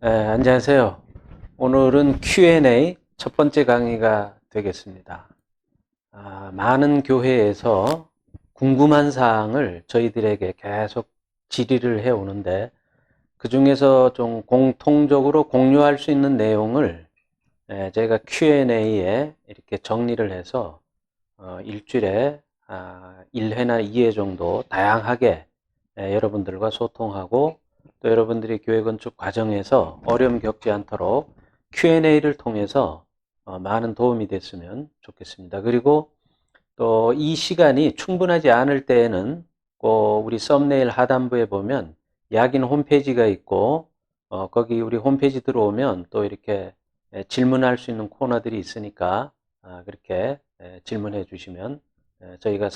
안녕하세요. 오늘은 Q&A 첫 번째 강의가 되겠습니다. 많은 교회에서 궁금한 사항을 저희들에게 계속 질의를 해 오는데, 그 중에서 좀 공통적으로 공유할 수 있는 내용을 저희가 Q&A에 이렇게 정리를 해서 일주일에 1회나 2회 정도 다양하게 여러분들과 소통하고, 또 여러분들이 교회 건축 과정에서 어려움 겪지 않도록 Q&A를 통해서 많은 도움이 됐으면 좋겠습니다. 그리고 또 이 시간이 충분하지 않을 때에는 꼭 우리 썸네일 하단부에 보면 야긴 홈페이지가 있고, 거기 우리 홈페이지 들어오면 또 이렇게 질문할 수 있는 코너들이 있으니까 그렇게 질문해 주시면 저희가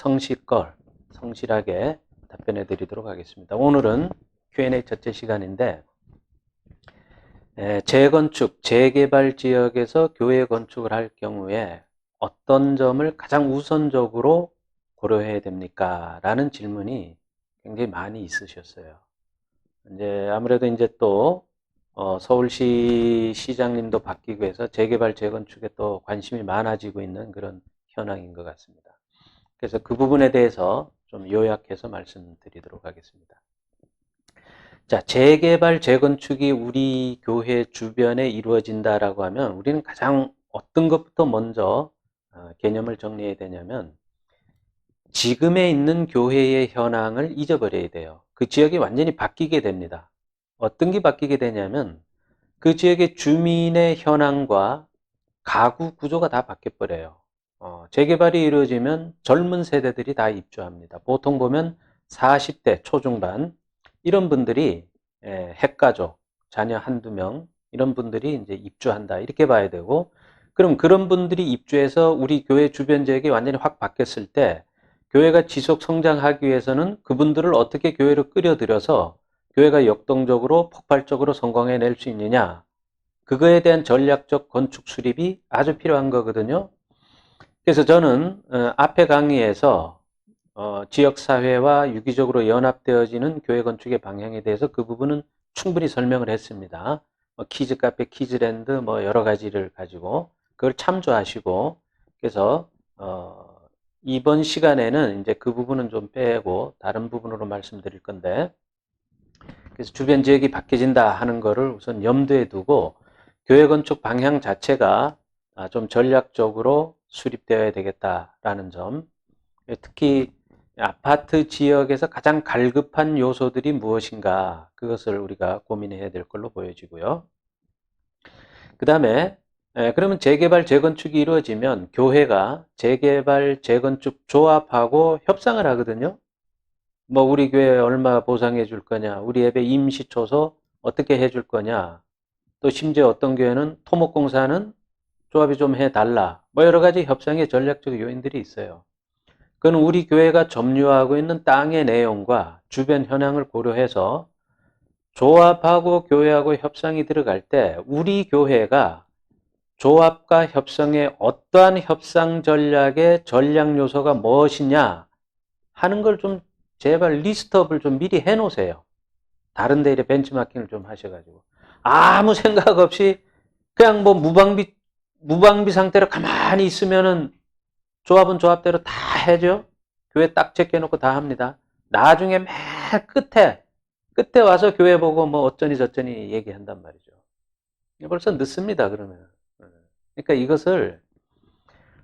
성실하게 답변해 드리도록 하겠습니다. 오늘은 Q&A 첫째 시간인데, 재건축, 재개발 지역에서 교회 건축을 할 경우에 어떤 점을 가장 우선적으로 고려해야 됩니까? 라는 질문이 굉장히 많이 있으셨어요. 이제 아무래도 이제 또 서울시 시장님도 바뀌고 해서 재개발, 재건축에 또 관심이 많아지고 있는 그런 현황인 것 같습니다. 그래서 그 부분에 대해서 좀 요약해서 말씀드리도록 하겠습니다. 자, 재개발, 재건축이 우리 교회 주변에 이루어진다라고 하면 우리는 가장 어떤 것부터 먼저 개념을 정리해야 되냐면, 지금에 있는 교회의 현황을 잊어버려야 돼요. 그 지역이 완전히 바뀌게 됩니다. 어떤 게 바뀌게 되냐면, 그 지역의 주민의 현황과 가구 구조가 다 바뀌어버려요. 재개발이 이루어지면 젊은 세대들이 다 입주합니다. 보통 보면 40대 초중반 이런 분들이 핵가족, 자녀 한두 명 이런 분들이 이제 입주한다 이렇게 봐야 되고, 그럼 그런 분들이 입주해서 우리 교회 주변 지역이 완전히 확 바뀌었을 때 교회가 지속 성장하기 위해서는 그분들을 어떻게 교회로 끌어들여서 교회가 역동적으로 폭발적으로 성공해낼 수 있느냐, 그거에 대한 전략적 건축 수립이 아주 필요한 거거든요. 그래서 저는 앞에 강의에서 지역사회와 유기적으로 연합되어지는 교회 건축의 방향에 대해서 그 부분은 충분히 설명을 했습니다. 키즈 카페, 키즈랜드 뭐 여러 가지를 가지고 그걸 참조하시고, 그래서 이번 시간에는 이제 그 부분은 좀 빼고 다른 부분으로 말씀드릴 건데, 그래서 주변 지역이 바뀌어진다 하는 거를 우선 염두에 두고 교회 건축 방향 자체가 좀 전략적으로 수립되어야 되겠다라는 점, 특히 아파트 지역에서 가장 갈급한 요소들이 무엇인가, 그것을 우리가 고민해야 될 걸로 보여지고요. 그 다음에 그러면 재개발, 재건축이 이루어지면 교회가 재개발, 재건축 조합하고 협상을 하거든요. 뭐 우리 교회 얼마 보상해 줄 거냐, 우리 예배 임시 초소 어떻게 해 줄 거냐, 또 심지어 어떤 교회는 토목공사는 조합이 좀 해달라, 뭐 여러 가지 협상의 전략적 요인들이 있어요. 그건 우리 교회가 점유하고 있는 땅의 내용과 주변 현황을 고려해서 조합하고 교회하고 협상이 들어갈 때 우리 교회가 조합과 협상에 어떠한 협상 전략의 전략 요소가 무엇이냐 하는 걸 좀 제발 리스트업을 좀 미리 해 놓으세요. 다른 데 벤치마킹을 좀 하셔가지고 아무 생각 없이 그냥 뭐 무방비 상태로 가만히 있으면은 조합은 조합대로 다 해줘. 교회 딱 제껴놓고 다 합니다. 나중에 맨 끝에 와서 교회 보고 뭐 어쩌니 저쩌니 얘기한단 말이죠. 벌써 늦습니다, 그러면. 그러니까 이것을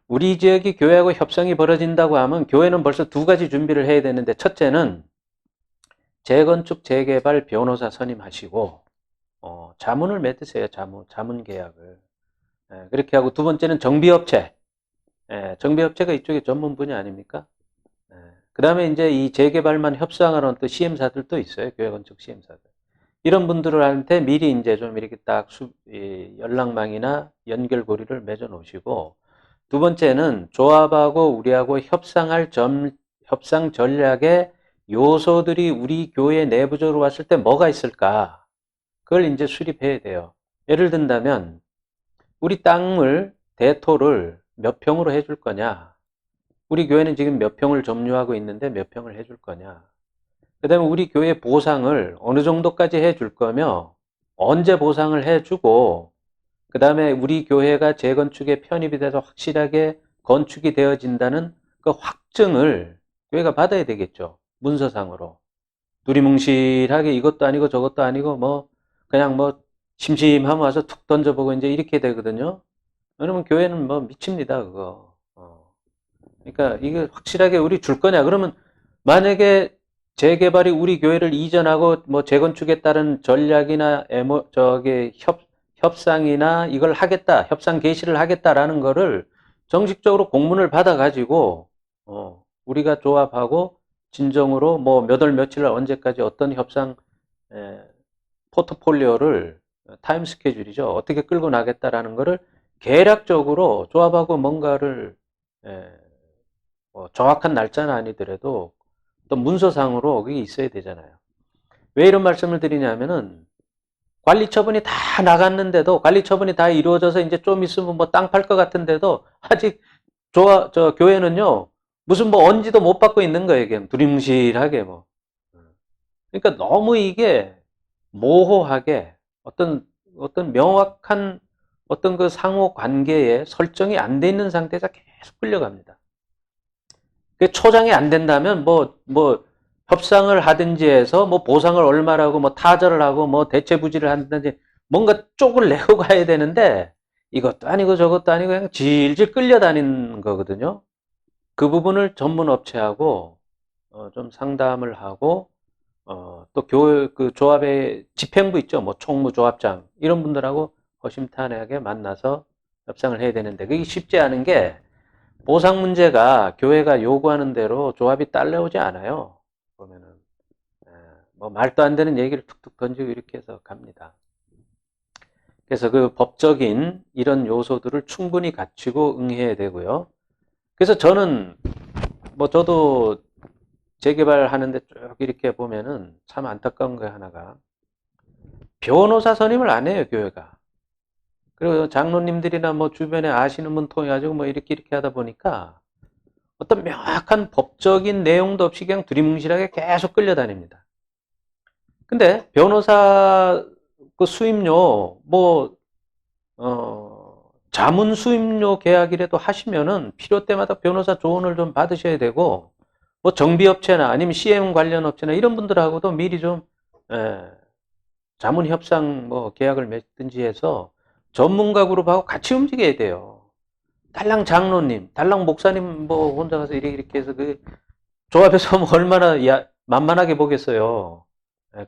우리 지역이 교회하고 협상이 벌어진다고 하면 교회는 벌써 두 가지 준비를 해야 되는데, 첫째는 재건축, 재개발 변호사 선임하시고 자문을 맺으세요. 자문 계약을. 그렇게 하고, 두 번째는 정비업체. 정비업체가 이쪽에 전문 분야 아닙니까? 그 다음에 이제 이 재개발만 협상하는 또 시엠사들도 있어요. 교회 건축 시엠사들. 이런 분들한테 미리 이제 좀 이렇게 딱 연락망이나 연결고리를 맺어 놓으시고, 두 번째는 조합하고 우리하고 협상 전략의 요소들이 우리 교회 내부적으로 왔을 때 뭐가 있을까? 그걸 이제 수립해야 돼요. 예를 든다면, 우리 땅을, 대토를 몇 평으로 해줄 거냐? 우리 교회는 지금 몇 평을 점유하고 있는데 몇 평을 해줄 거냐? 그 다음에 우리 교회 보상을 어느 정도까지 해줄 거며, 언제 보상을 해주고 그 다음에 우리 교회가 재건축에 편입이 돼서 확실하게 건축이 되어진다는 그 확증을 교회가 받아야 되겠죠. 문서상으로. 두리뭉실하게 이것도 아니고 저것도 아니고 뭐 그냥 뭐 심심하면 와서 툭 던져보고 이제 이렇게 되거든요. 그러면 교회는 뭐 미칩니다, 그거. 그러니까 이게 확실하게 우리 줄 거냐? 그러면 만약에 재개발이 우리 교회를 이전하고 뭐 재건축에 따른 전략이나 협상이나 이걸 하겠다, 협상 개시를 하겠다라는 거를 정식적으로 공문을 받아가지고 우리가 조합하고 진정으로 뭐 몇 월 며칠 언제까지 어떤 협상 포트폴리오를 타임 스케줄이죠. 어떻게 끌고 나겠다라는 거를 계략적으로 조합하고 뭔가를 정확한 날짜는 아니더라도 또 문서상으로 그게 있어야 되잖아요. 왜 이런 말씀을 드리냐면은 관리 처분이 다 나갔는데도 관리 처분이 다 이루어져서 이제 좀 있으면 뭐 땅 팔 것 같은데도 아직 교회는요 무슨 뭐 언지도 못 받고 있는 거예요. 그냥 두리뭉실하게 뭐. 그러니까 너무 이게 모호하게 어떤 명확한 어떤 그 상호 관계에 설정이 안 돼 있는 상태에서 계속 끌려갑니다. 초장이 안 된다면 뭐 협상을 하든지 해서 뭐 보상을 얼마라고 뭐 타절을 하고 뭐 대체 부지를 한다든지 뭔가 쪽을 내고 가야 되는데 이것도 아니고 저것도 아니고 그냥 질질 끌려다니는 거거든요. 그 부분을 전문 업체하고 좀 상담을 하고 또 그 조합의 집행부 있죠. 뭐 총무 조합장 이런 분들하고 허심탄회하게 만나서 협상을 해야 되는데 그게 쉽지 않은 게 보상 문제가 교회가 요구하는 대로 조합이 딸려오지 않아요. 보면은 뭐 말도 안 되는 얘기를 툭툭 던지고 이렇게 해서 갑니다. 그래서 그 법적인 이런 요소들을 충분히 갖추고 응해야 되고요. 그래서 저는 뭐 저도 재개발하는데 쭉 이렇게 보면은 참 안타까운 거 하나가 변호사 선임을 안 해요, 교회가. 그리고 장로님들이나 뭐 주변에 아시는 분 통해 가지고 뭐 이렇게 하다 보니까 어떤 명확한 법적인 내용도 없이 그냥 두리뭉실하게 계속 끌려다닙니다. 근데 변호사 그 수임료 자문 수임료 계약이라도 하시면은 필요 때마다 변호사 조언을 좀 받으셔야 되고 뭐 정비업체나 아니면 CM 관련 업체나 이런 분들하고도 미리 좀 자문 협상 뭐 계약을 맺든지 해서 전문가 그룹하고 같이 움직여야 돼요. 달랑 장로님, 달랑 목사님 뭐 혼자 가서 이렇게 해서 그 조합에서 뭐 얼마나 만만하게 보겠어요.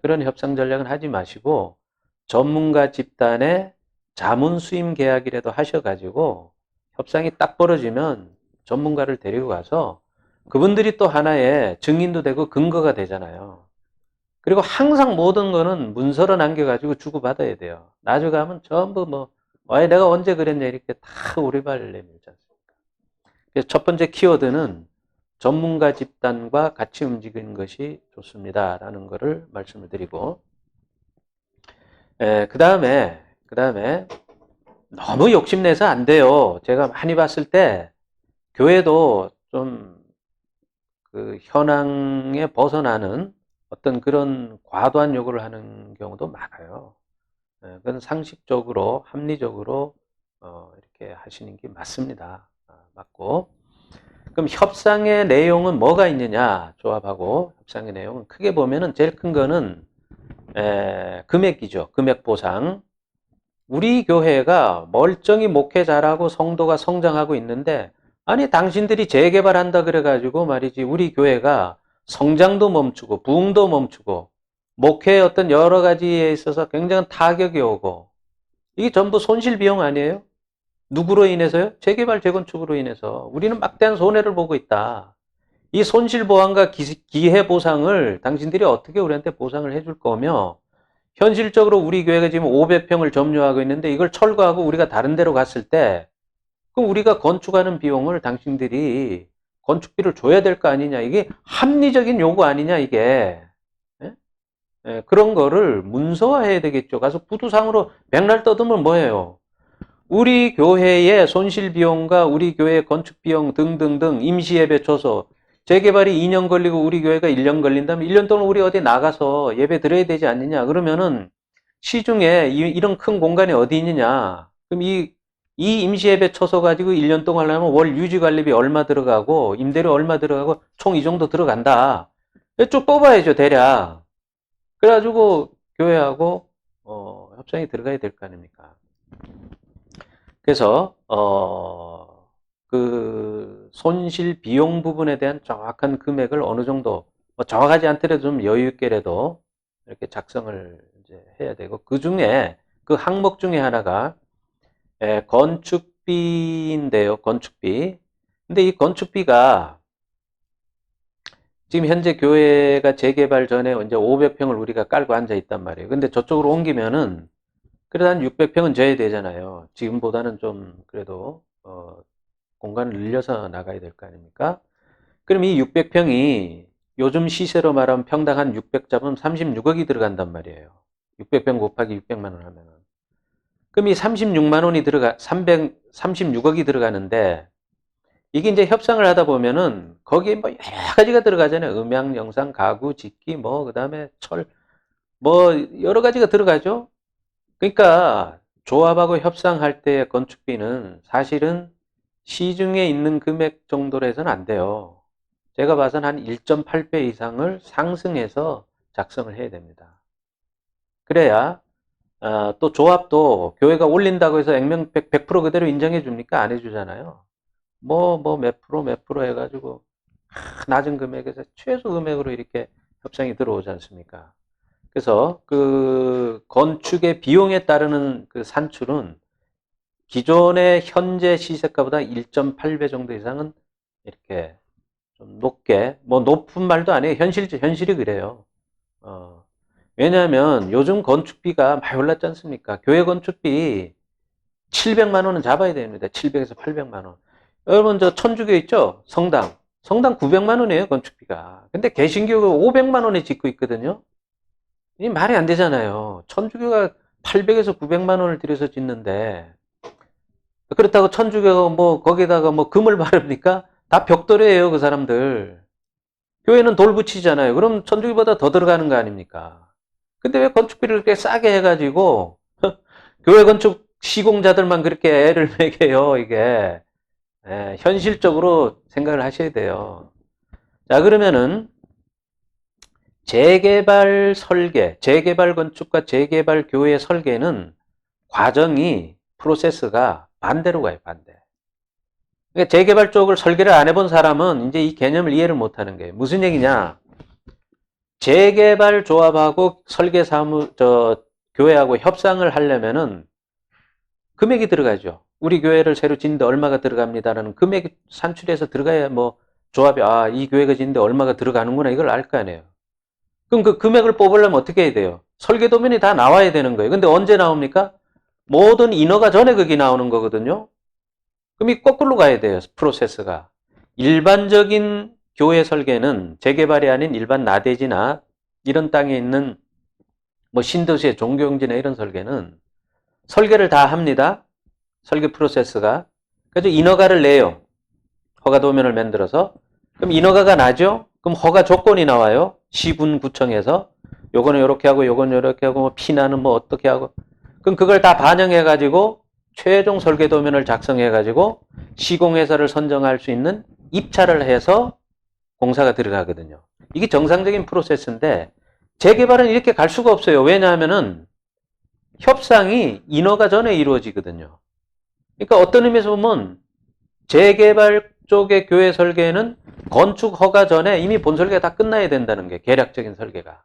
그런 협상 전략은 하지 마시고 전문가 집단의 자문 수임 계약이라도 하셔가지고 협상이 딱 벌어지면 전문가를 데리고 가서 그분들이 또 하나의 증인도 되고 근거가 되잖아요. 그리고 항상 모든 거는 문서로 남겨가지고 주고받아야 돼요. 나중에 가면 전부 뭐, 내가 언제 그랬냐 이렇게 다 오리발 내밀지 않습니까? 그래서 첫 번째 키워드는 전문가 집단과 같이 움직이는 것이 좋습니다. 라는 것을 말씀을 드리고, 그 다음에 너무 욕심내서 안 돼요. 제가 많이 봤을 때 교회도 좀 그 현황에 벗어나는 어떤 그런 과도한 요구를 하는 경우도 많아요. 그건 상식적으로, 합리적으로 이렇게 하시는 게 맞습니다. 맞고. 그럼 협상의 내용은 뭐가 있느냐? 조합하고 협상의 내용은 크게 보면은 제일 큰 거는 금액이죠. 금액 보상. 우리 교회가 멀쩡히 목회 잘하고 성도가 성장하고 있는데 아니 당신들이 재개발한다 그래가지고 말이지 우리 교회가 성장도 멈추고 부흥도 멈추고 목회의 어떤 여러 가지에 있어서 굉장한 타격이 오고 이게 전부 손실 비용 아니에요? 누구로 인해서요? 재개발 재건축으로 인해서 우리는 막대한 손해를 보고 있다. 이 손실 보상과 기회 보상을 당신들이 어떻게 우리한테 보상을 해줄 거며 현실적으로 우리 교회가 지금 500평을 점유하고 있는데 이걸 철거하고 우리가 다른 데로 갔을 때 그럼 우리가 건축하는 비용을 당신들이 건축비를 줘야 될 거 아니냐. 이게 합리적인 요구 아니냐 이게. 그런 거를 문서화해야 되겠죠. 가서 구두상으로 백날 떠들면 뭐예요. 우리 교회의 손실 비용과 우리 교회 건축 비용 등등등 임시예배 줘서 재개발이 2년 걸리고 우리 교회가 1년 걸린다면 1년 동안 우리 어디 나가서 예배 드려야 되지 않느냐. 그러면은 시중에 이런 큰 공간이 어디 있느냐? 그럼 이 임시예배 쳐서 가지고 1년 동안 하려면 월 유지관리비 얼마 들어가고, 임대료 얼마 들어가고, 총 이 정도 들어간다. 쭉 뽑아야죠, 대략. 그래가지고, 교회하고, 협상이 들어가야 될 거 아닙니까? 그래서, 그, 손실 비용 부분에 대한 정확한 금액을 어느 정도, 뭐 정확하지 않더라도 좀 여유있게라도 이렇게 작성을 이제 해야 되고, 그 중에, 그 항목 중에 하나가, 건축비인데요, 건축비. 근데 이 건축비가 지금 현재 교회가 재개발 전에 이제 500평을 우리가 깔고 앉아 있단 말이에요. 근데 저쪽으로 옮기면은 그래도 한 600평은 져야 되잖아요. 지금보다는 좀 그래도 공간을 늘려서 나가야 될 거 아닙니까? 그럼 이 600평이 요즘 시세로 말하면 평당 한 600 잡으면 36억이 들어간단 말이에요. 600평 곱하기 600만 원 하면은. 그럼 이 36만 원이 36억이 들어가는데 이게 이제 협상을 하다 보면은 거기에 뭐 여러 가지가 들어가잖아요. 음향, 영상, 가구, 집기, 뭐 그다음에 철, 뭐 여러 가지가 들어가죠. 그러니까 조합하고 협상할 때의 건축비는 사실은 시중에 있는 금액 정도로 해서는 안 돼요. 제가 봐서는 한 1.8배 이상을 상승해서 작성을 해야 됩니다. 그래야 또 조합도 교회가 올린다고 해서 액면 100% 그대로 인정해 줍니까? 안 해주잖아요. 몇 프로 해가지고 낮은 금액에서 최소 금액으로 이렇게 협상이 들어오지 않습니까? 그래서 그 건축의 비용에 따르는 그 산출은 기존의 현재 시세가보다 1.8배 정도 이상은 이렇게 좀 높게, 뭐 높은 말도 아니에요. 현실이 그래요. 어, 왜냐하면 요즘 건축비가 많이 올랐지 않습니까? 교회 건축비 700만 원은 잡아야 됩니다. 700에서 800만 원. 여러분 저 천주교 있죠? 성당. 성당 900만 원이에요, 건축비가. 근데 개신교가 500만 원에 짓고 있거든요. 이 말이 안 되잖아요. 천주교가 800에서 900만 원을 들여서 짓는데 그렇다고 천주교가 뭐 거기다가 뭐 금을 바릅니까? 다 벽돌이에요, 그 사람들. 교회는 돌 붙이잖아요. 그럼 천주교보다 더 들어가는 거 아닙니까? 근데 왜 건축비를 이렇게 싸게 해가지고 교회 건축 시공자들만 그렇게 애를 매겨요, 이게. 현실적으로 생각을 하셔야 돼요. 자, 그러면은 재개발 설계, 재개발 건축과 재개발 교회 설계는 과정이, 프로세스가 반대로 가요, 반대. 그러니까 재개발 쪽을 설계를 안 해본 사람은 이제 이 개념을 이해를 못 하는 거예요. 무슨 얘기냐? 재개발 조합하고 교회하고 협상을 하려면은 금액이 들어가죠. 우리 교회를 새로 짓는데 얼마가 들어갑니다라는 금액이 산출해서 들어가야 뭐 조합이 이 교회가 짓는데 얼마가 들어가는구나 이걸 알 거 아니에요. 그럼 그 금액을 뽑으려면 어떻게 해야 돼요? 설계도면이 다 나와야 되는 거예요. 근데 언제 나옵니까? 모든 인허가 전에 그게 나오는 거거든요. 그럼 이 거꾸로 가야 돼요. 프로세스가. 일반적인 교회 설계는 재개발이 아닌 일반 나대지나 이런 땅에 있는 뭐 신도시의 종교용지나 이런 설계는 설계를 다 합니다. 설계 프로세스가. 그래서 인허가를 내요. 허가 도면을 만들어서. 그럼 인허가가 나죠? 그럼 허가 조건이 나와요. 시군구청에서. 요거는 요렇게 하고 요거는 요렇게 하고 뭐 피나는 뭐 어떻게 하고. 그럼 그걸 다 반영해 가지고 최종 설계 도면을 작성해 가지고 시공회사를 선정할 수 있는 입찰을 해서 공사가 들어가거든요. 이게 정상적인 프로세스인데 재개발은 이렇게 갈 수가 없어요. 왜냐하면은 협상이 인허가 전에 이루어지거든요. 그러니까 어떤 의미에서 보면 재개발 쪽의 교회 설계는 건축 허가 전에 이미 본 설계가 다 끝나야 된다는 게 계략적인 설계가.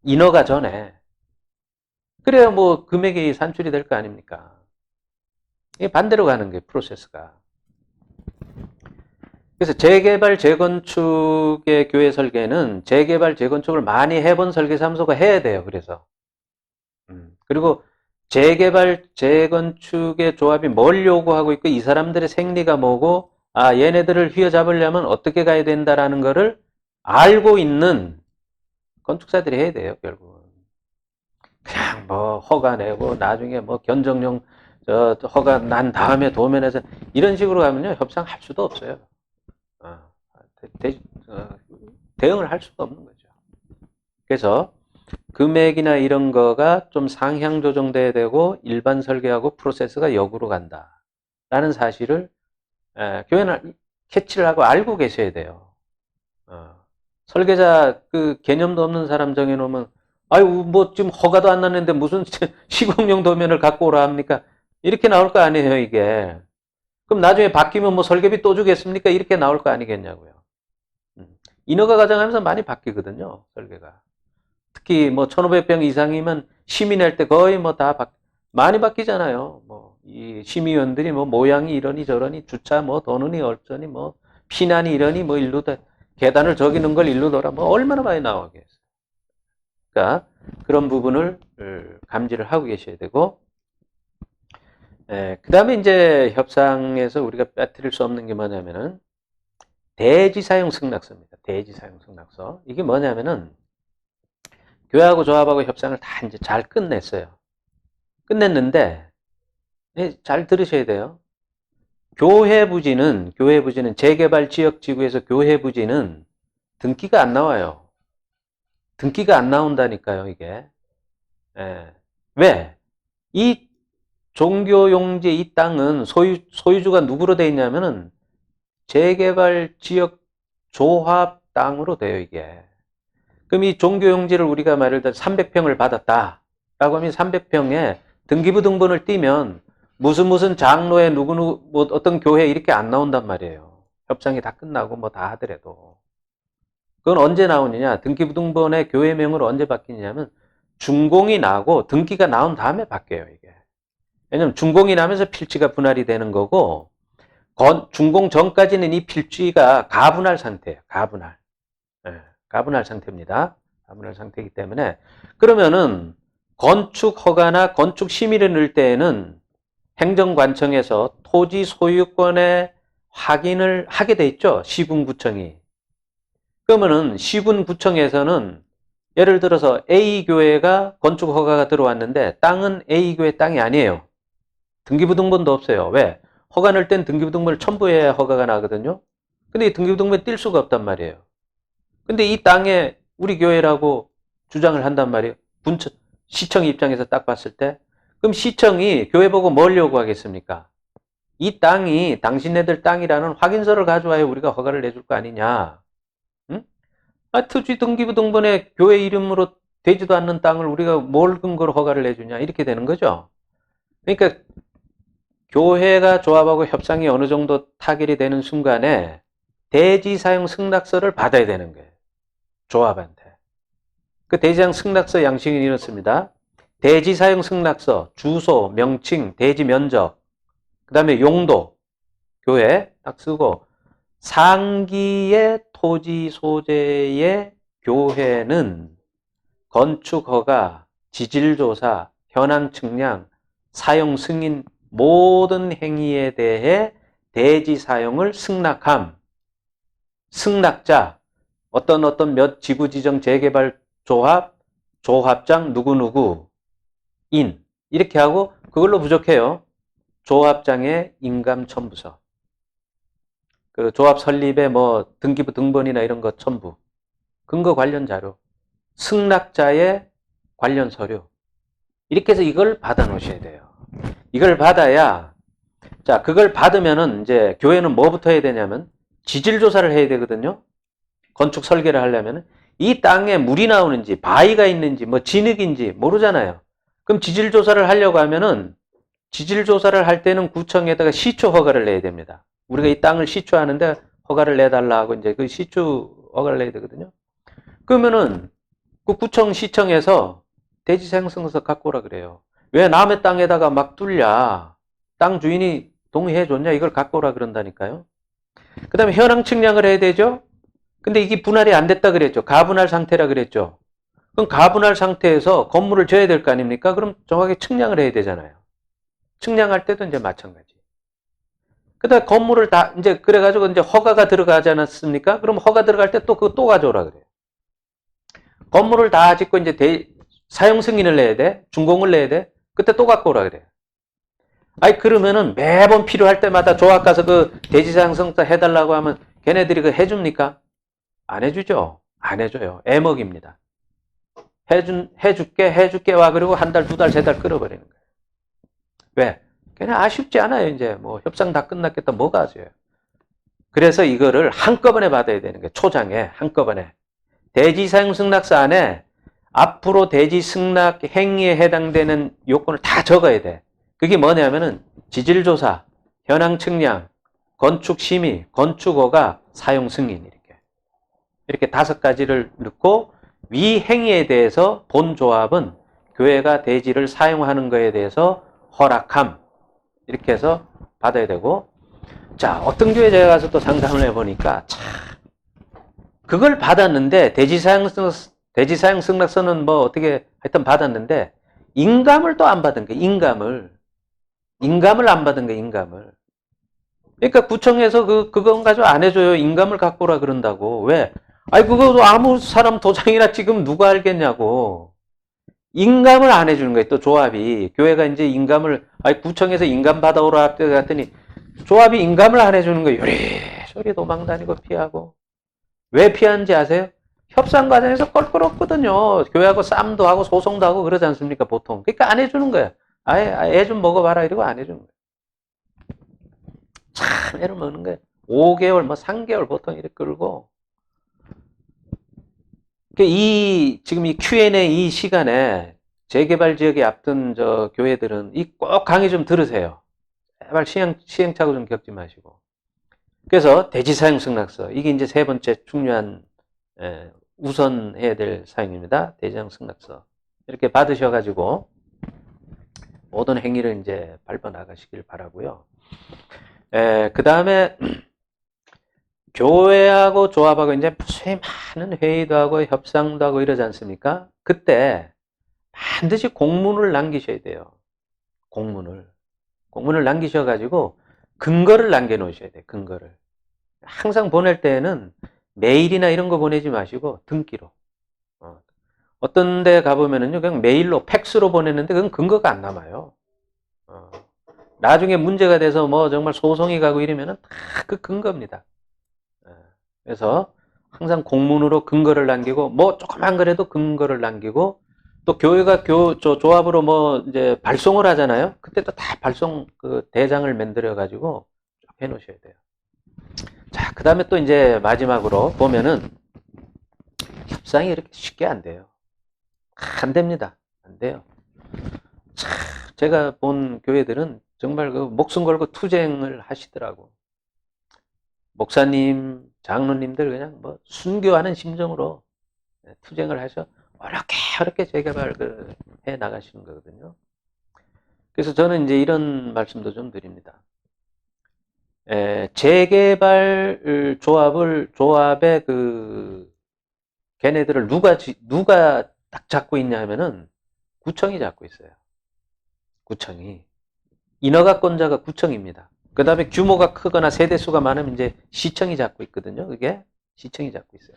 인허가 전에. 그래야 뭐 금액이 산출이 될 거 아닙니까? 이게 반대로 가는 게 프로세스가. 그래서 재개발, 재건축의 교회 설계는 재개발, 재건축을 많이 해본 설계사무소가 해야 돼요. 그래서. 그리고 재개발, 재건축의 조합이 뭘 요구하고 있고 이 사람들의 생리가 뭐고 얘네들을 휘어잡으려면 어떻게 가야 된다라는 거를 알고 있는 건축사들이 해야 돼요. 결국은. 그냥 뭐 허가 내고 나중에 뭐 견적용 허가 난 다음에 도면에서 이런 식으로 가면요. 협상할 수도 없어요. 대, 대, 어, 대응을 할 수가 없는 거죠. 그래서 금액이나 이런 거가 좀 상향 조정돼야 되고 일반 설계하고 프로세스가 역으로 간다. 라는 사실을 교회는 캐치를 하고 알고 계셔야 돼요. 설계자 그 개념도 없는 사람 정해놓으면 아유 뭐 지금 허가도 안 났는데 무슨 시공용 도면을 갖고 오라 합니까? 이렇게 나올 거 아니에요 이게. 그럼 나중에 바뀌면 뭐 설계비 또 주겠습니까? 이렇게 나올 거 아니겠냐고요. 인허가 과정하면서 많이 바뀌거든요 설계가. 특히 뭐 1500평 이상이면 심의 낼 때 거의 뭐 다 많이 바뀌잖아요. 뭐 이 심의위원들이 뭐 모양이 이러니 저러니 주차 뭐 도느니 어쩌니 뭐 피난이 이러니 뭐 일로 계단을 저기 넣은 걸 일로 넣어라 뭐 얼마나 많이 나오겠어요. 그러니까 그런 부분을 감지를 하고 계셔야 되고, 그 다음에 이제 협상에서 우리가 빼뜨릴 수 없는 게 뭐냐면은 대지사용 승낙서입니다. 대지사용 승낙서. 이게 뭐냐면은 교회하고 조합하고 협상을 다 이제 잘 끝냈어요. 끝냈는데 잘 들으셔야 돼요. 교회 부지는 재개발 지역 지구에서 교회 부지는 등기가 안 나와요. 등기가 안 나온다니까요, 이게. 왜? 이 종교용지 이 땅은 소유주가 누구로 되어 있냐면은 재개발 지역 조합 땅으로 돼요, 이게. 그럼 이 종교용지를 우리가 말을 들어 300평을 받았다. 라고 하면 300평에 등기부 등본을 띄면 무슨 장로에 누구 뭐 어떤 교회 이렇게 안 나온단 말이에요. 협상이 다 끝나고 뭐 다 하더라도. 그건 언제 나오느냐? 등기부 등본의 교회명으로 언제 바뀌냐면 준공이 나고 등기가 나온 다음에 바뀌어요, 이게. 왜냐면 준공이 나면서 필지가 분할이 되는 거고 준공 전까지는 이 필지가 가분할 상태예요. 가분할. 가분할 상태입니다. 가분할 상태이기 때문에 그러면은 건축 허가나 건축 심의를 넣을 때에는 행정관청에서 토지 소유권의 확인을 하게 돼 있죠. 시군구청이. 그러면은 시군구청에서는 예를 들어서 A교회가 건축 허가가 들어왔는데 땅은 A교회 땅이 아니에요. 등기부 등본도 없어요. 왜? 허가 낼 땐 등기부 등본을 첨부해야 허가가 나거든요. 근데 이 등기부 등본에 띌 수가 없단 말이에요. 근데 이 땅에 우리 교회라고 주장을 한단 말이에요. 시청 입장에서 딱 봤을 때. 그럼 시청이 교회 보고 뭘 요구하겠습니까? 이 땅이 당신네들 땅이라는 확인서를 가져와야 우리가 허가를 내줄 거 아니냐. 응? 토지 등기부 등본에 교회 이름으로 되지도 않는 땅을 우리가 뭘 근거로 허가를 내주냐. 이렇게 되는 거죠. 그러니까 교회가 조합하고 협상이 어느 정도 타결이 되는 순간에 대지사용 승낙서를 받아야 되는 거예요. 조합한테. 그 대지사용 승낙서 양식은 이렇습니다. 대지사용 승낙서, 주소, 명칭, 대지 면적, 그 다음에 용도, 교회 딱 쓰고 상기의 토지 소재의 교회는 건축허가, 지질조사, 현황 측량, 사용 승인 모든 행위에 대해 대지 사용을 승낙함. 승낙자, 어떤 몇 지구 지정 재개발 조합, 조합장 누구누구 인 이렇게 하고 그걸로 부족해요. 조합장의 인감 첨부서. 그 조합 설립에 뭐 등기부 등본이나 이런 거 첨부. 근거 관련 자료. 승낙자의 관련 서류. 이렇게 해서 이걸 받아 놓으셔야 돼요. 이걸 받아야 자, 그걸 받으면은 이제 교회는 뭐부터 해야 되냐면 지질 조사를 해야 되거든요. 건축 설계를 하려면은 이 땅에 물이 나오는지 바위가 있는지 뭐 진흙인지 모르잖아요. 그럼 지질 조사를 하려고 하면은 지질 조사를 할 때는 구청에다가 시추 허가를 내야 됩니다. 우리가 이 땅을 시추하는데 허가를 내달라 하고 이제 그 시추 허가를 내야 되거든요. 그러면은 그 구청 시청에서 대지사용승서 갖고 오라 그래요. 왜 남의 땅에다가 막 뚫냐? 땅 주인이 동의해 줬냐? 이걸 갖고 오라 그런다니까요. 그 다음에 현황 측량을 해야 되죠? 근데 이게 분할이 안 됐다 그랬죠. 가분할 상태라 그랬죠. 그럼 가분할 상태에서 건물을 져야 될 거 아닙니까? 그럼 정확하게 측량을 해야 되잖아요. 측량할 때도 이제 마찬가지. 그 다음에 건물을 다, 이제, 그래가지고 이제 허가가 들어가지 않았습니까? 그럼 허가 들어갈 때 또 그거 또 가져오라 그래요. 건물을 다 짓고 이제 사용 승인을 내야 돼. 준공을 내야 돼. 그때 또 갖고 오라 그래요. 아니, 그러면은 매번 필요할 때마다 조합 가서 그 대지사용승서 해달라고 하면 걔네들이 그 해줍니까? 안 해주죠. 안 해줘요. 애먹입니다. 해줄게 와. 그리고 한 달, 두 달, 세 달 끌어버리는 거예요. 왜? 그냥 아쉽지 않아요. 이제 뭐 협상 다 끝났겠다. 뭐가 아쉬워요. 그래서 이거를 한꺼번에 받아야 되는 거예요. 초장에 한꺼번에. 대지 사용 승낙서 안에 앞으로 대지 승낙 행위에 해당되는 요건을 다 적어야 돼. 그게 뭐냐면은 지질조사, 현황 측량, 건축 심의, 건축 허가, 사용 승인 이렇게 5가지를 넣고 위 행위에 대해서 본 조합은 교회가 대지를 사용하는 것에 대해서 허락함 이렇게 해서 받아야 되고 자 어떤 교회 제가 가서 또 상담을 해보니까 참 그걸 받았는데 대지 사용 승낙서는 뭐 어떻게 하여튼 받았는데 인감을 또 안 받은 거예요. 인감을 안 받은 거예요. 인감을. 그러니까 구청에서 그건 가지고 안 해줘요. 인감을 갖고 오라 그런다고. 왜? 아니 그거 아무 사람 도장이나 지금 누가 알겠냐고. 인감을 안 해주는 거예요. 또 조합이. 교회가 이제 인감을 아니 구청에서 인감 받아오라 했더니 조합이 인감을 안 해주는 거예요. 요리조리 도망 다니고 피하고. 왜 피하는지 아세요? 협상 과정에서 껄끄럽거든요. 교회하고 싸움도 하고 소송도 하고 그러지 않습니까, 보통. 그러니까 안 해주는 거야. 아예 애 좀 먹어봐라 이러고 안 해주는 거야. 참 애를 먹는 거야. 5개월, 뭐 3개월 보통 이렇게 끌고. 지금 이 Q&A 이 시간에 재개발 지역에 앞둔 저 교회들은 꼭 강의 좀 들으세요. 제발 시행착오 좀 겪지 마시고. 그래서 대지 사용 승낙서. 이게 이제 3번째 중요한 우선해야 될 사항입니다. 대지 사용 승낙서. 이렇게 받으셔가지고 모든 행위를 이제 밟아 나가시길 바라고요. 그 다음에 교회하고 조합하고 이제 무수히 많은 회의도 하고 협상도 하고 이러지 않습니까? 그때 반드시 공문을 남기셔야 돼요. 공문을 남기셔가지고 근거를 남겨놓으셔야 돼요. 근거를. 항상 보낼 때에는 메일이나 이런 거 보내지 마시고 등기로. 어떤 데 가보면은요, 그냥 메일로, 팩스로 보냈는데 그건 근거가 안 남아요. 나중에 문제가 돼서 뭐 정말 소송이 가고 이러면은 다 그 근거입니다. 그래서 항상 공문으로 근거를 남기고, 뭐 조그만 거라도 근거를 남기고, 또 교회가 조합으로 뭐 이제 발송을 하잖아요. 그때도 다 발송 그 대장을 만들어 가지고 해 놓으셔야 돼요. 자, 그 다음에 또 이제 마지막으로 보면은 협상이 이렇게 쉽게 안 돼요. 안 됩니다. 안 돼요. 참, 제가 본 교회들은 정말 그 목숨 걸고 투쟁을 하시더라고. 목사님, 장로님들 그냥 뭐 순교하는 심정으로 투쟁을 하셔 어렵게 재개발 해 나가시는 거거든요. 그래서 저는 이제 이런 말씀도 좀 드립니다. 재개발 조합의 걔네들을 누가 딱 잡고 있냐면은 구청이 잡고 있어요. 구청이. 인허가권자가 구청입니다. 그 다음에 규모가 크거나 세대수가 많으면 이제 시청이 잡고 있거든요. 그게 시청이 잡고 있어요.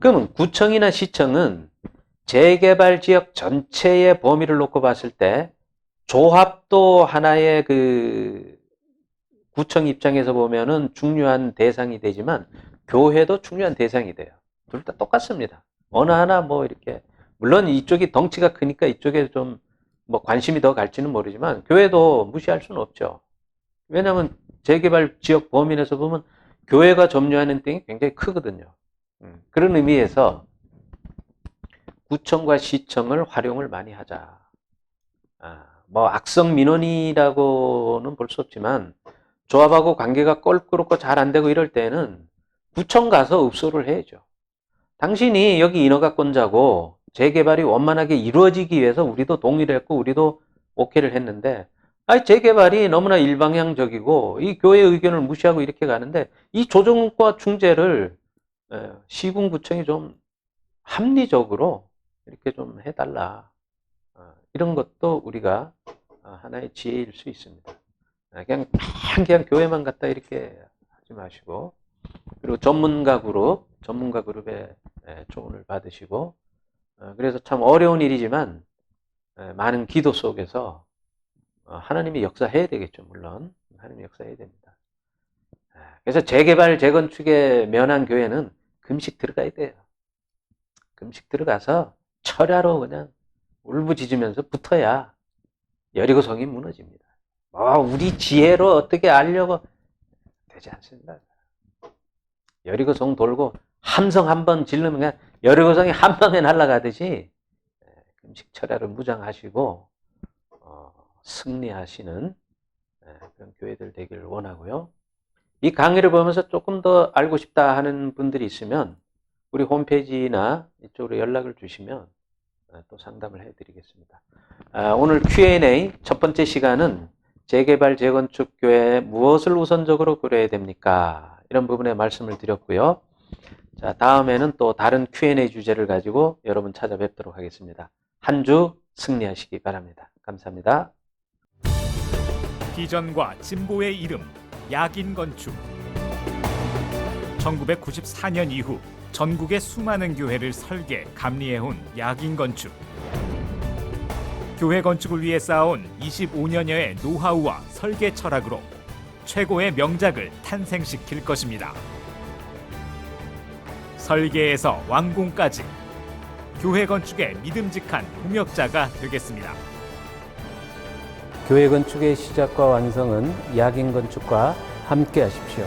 그러면 구청이나 시청은 재개발 지역 전체의 범위를 놓고 봤을 때 조합도 하나의 구청 입장에서 보면은 중요한 대상이 되지만 교회도 중요한 대상이 돼요. 둘 다 똑같습니다. 어느 하나 뭐 이렇게 물론 이쪽이 덩치가 크니까 이쪽에 좀 뭐 관심이 더 갈지는 모르지만 교회도 무시할 수는 없죠. 왜냐하면 재개발 지역 범위 내에서 보면 교회가 점유하는 땅이 굉장히 크거든요. 그런 의미에서 구청과 시청을 활용을 많이 하자. 뭐 악성 민원이라고는 볼 수 없지만 조합하고 관계가 껄끄럽고 잘 안 되고 이럴 때는 구청 가서 읍소를 해야죠. 당신이 여기 인허가권자고 재개발이 원만하게 이루어지기 위해서 우리도 동의를 했고 우리도 오케이를 했는데 재개발이 너무나 일방향적이고 이 교회 의견을 무시하고 이렇게 가는데 이 조정과 중재를 시군구청이 좀 합리적으로 이렇게 좀 해달라. 이런 것도 우리가 하나의 지혜일 수 있습니다. 그냥 교회만 갖다 이렇게 하지 마시고 그리고 전문가 그룹의 조언을 받으시고 그래서 참 어려운 일이지만 많은 기도 속에서 하나님이 역사해야 되겠죠. 물론 하나님이 역사해야 됩니다. 그래서 재개발 재건축에 면한 교회는 금식 들어가야 돼요. 금식 들어가서 철야로 그냥 울부짖으면서 붙어야 여리고성이 무너집니다. 우리 지혜로 어떻게 알려고 되지 않습니다. 여리고성 돌고 함성 한 번 지르면 그냥 여리고성이 한 방에 날아가듯이 금식철야를 무장하시고 승리하시는 그런 교회들 되기를 원하고요. 이 강의를 보면서 조금 더 알고 싶다 하는 분들이 있으면 우리 홈페이지나 이쪽으로 연락을 주시면 또 상담을 해드리겠습니다. 오늘 Q&A 첫 번째 시간은 재개발, 재건축 교회 무엇을 우선적으로 고려해야 됩니까? 이런 부분에 말씀을 드렸고요. 자, 다음에는 또 다른 Q&A 주제를 가지고 여러분 찾아뵙도록 하겠습니다. 한 주 승리하시기 바랍니다. 감사합니다. 비전과 진보의 이름, 야긴 건축. 1994년 이후 전국의 수많은 교회를 설계, 감리해온 야긴 건축. 교회 건축을 위해 쌓아온 25년여의 노하우와 설계 철학으로 최고의 명작을 탄생시킬 것입니다. 설계에서 완공까지 교회 건축의 믿음직한 동역자가 되겠습니다. 교회 건축의 시작과 완성은 야긴 건축과 함께 하십시오.